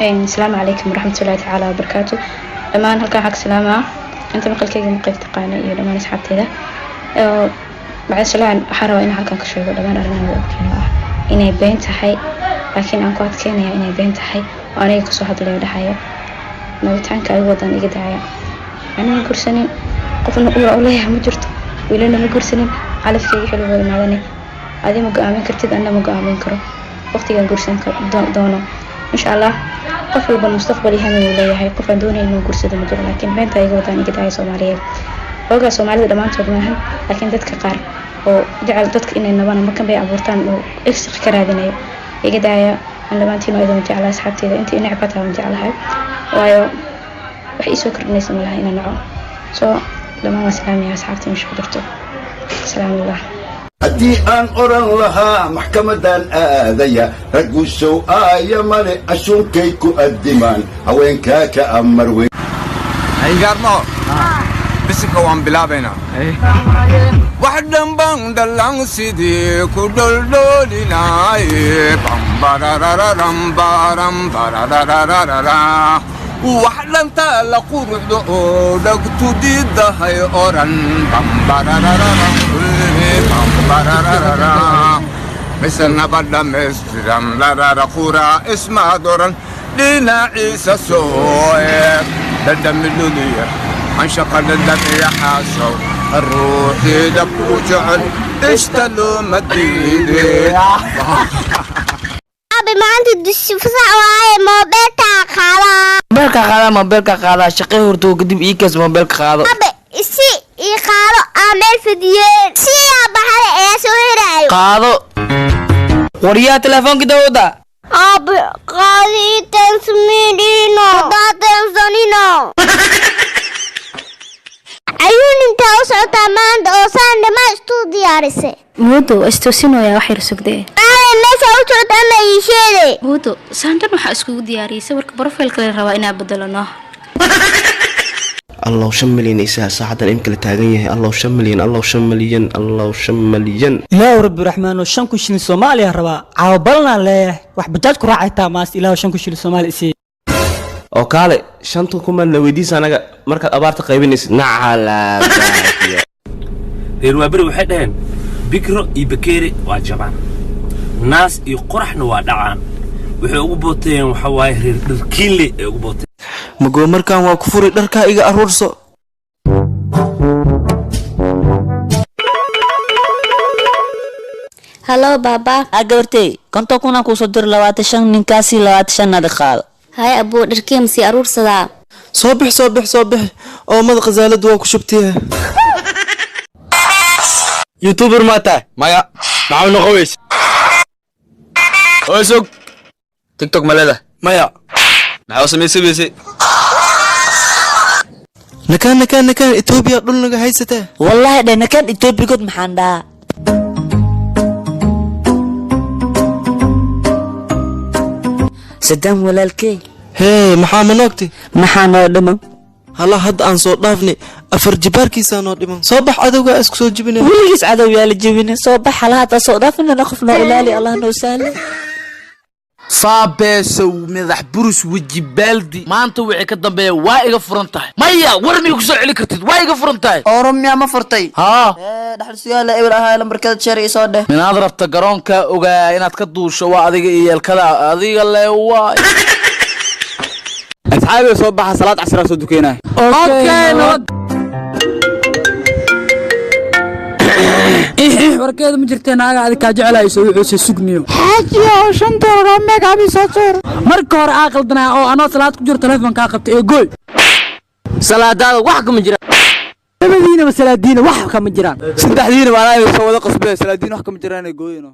السلام عليكم ورحمة الله تعالى وبركاته. لما أنا هلكا حق سلامة أنت مقل كي مقيف تقاني إيه لما نسحبت هذا بعد سلام حروا إن هلكا كشوي لما أنا أبكينا إني بنت حي لكن أنا قاعد كيني إني بنت حي وأنا يكسو هذا اللي ودحيا نوتان كأي وطن يقدعيا أنا كرسنين قفنا أولى أوليها مجرته ويلنا مقرسنين على في حلو معدني هذه مقامين كرتيد أنا مقامين كرو وقتي كان كرسن دونه إن شاء الله قفل بالمستقبل هم ولا هي قفل دون إنه كرسي مجرد لكن بنت أي وطن يقدعيا سومالية وقع سومالية دمان تودماهن لكن دتك قار وجعل دتك إن النبان ما كان بيعبرتان وإكسر كرادينيو يقدعيا أنا ما أنتي ما إذا مجعلها أصحابتي إذا أنتي نعبتها مجعلها وايو وحي سكر الناس ملها هنا نعم لما سلام يا أصحابتي مش قدرته سلام الله haddii aan oran lahaa maxkamadan aadaya raggu sow aaya male ashuunkay ku addimaan haweenkaa ka amar weyn aygarno bisinka waan bilaabaynaa wax dhanbaan dhalan sidii ku dholdhoolinaay bambararararam baram bararararara wax dhanta la quruxdo oo dhagtu diidahay oran bambararararam barararara misna badhamestiram larara qura isma doran dhinaciisa soo dadamiluliya anshaqada dabiya xaasow ruuxida ku jecel ishtalo madiide abi maanta dushi fasax waaye mobilka qaada shaqo horto kadib ii kaas mobilka qaado abi isi ii qaado amel fidiyeen si yaa baxay ee soo hiraayo qaado wariyaa telefoonka dawada abi qaadi tansmidino datansanino ayuun inta u socota maanta oo saan dhama istuu diyaarisay موتو استوسينو يا وحير سكدي meesha u socota ama ii sheegay موتو ساندر waxaa isku diyaariyay sawirka profile kale rabaa inaan bedelano الله 5 مليون إساءة ساعة إمكن لتاغيه الله 5 مليون الله 5 مليون الله 5 مليون إله رب الرحمن وشان كوشين الصومالي هربا عاوبلنا له وحبجاج راعي تاماس إله وشان كوشين الصومالي إسي أو كالي شانتو كمان لو يديس أنا مركز أبارت قيبينيس نعلا الوابر وحدين بكرة يبكيري واجبان ناس يقرحن وادعان وحو بوتين وحواي ركيلي بوتين mago markaan waa ku furay dharka iga aroorso hello baba gabartay konto kuna ku soo dir 25 ninkaasi 25 nada qaado hay abu dharkeem si aroorsadaa soo bix oo mad qazaalad waa ku shubtay youtuber mata maya maxaa noqoweys oysog tiktok malada maya maxaa sameysay nakan Ethiopia dhul naga haysata wallahi nakan Ethiopia god maxaan dhaa sadam walaalkay hey maxaa manogti maxaa noo dhiman hala hadda aan soo dhaafnay afar jibaarkiisa noo dhiman soo bax adowga isku soo jibinay wiligiis adow yaa la jibinay soo bax hala hadda soo dhaafnay qofna ilaali allah noo saalim صابسو مدح بروس وجي بالدي ما انت وعي كدنبيه waa iga furantahay maya warmi ku soo cili kartid waa iga furantahay oromya ma furtay ha dhaxal su'aala eber ahaa lambarkada shari soo dheh minaad rabta garoonka ogaa inaad ka duusho waa adiga iyo yeelkada adiga le waa asxaabi soo baxa salaad casr soo dukeynaa okay warkeeda ma jirteen aaga adika jecelayso wuxuu sugniyo xaajiyo shanta meega abi soo marka hore aqaldana oo anoo salaad ku jiro telefoonka qabtay ee gooy salaadada wax kama jira labadiina salaadiina wax kama jiraan saddexdiina waa ay soo wada qasbay salaadiina wax kama jiraan ee gooyino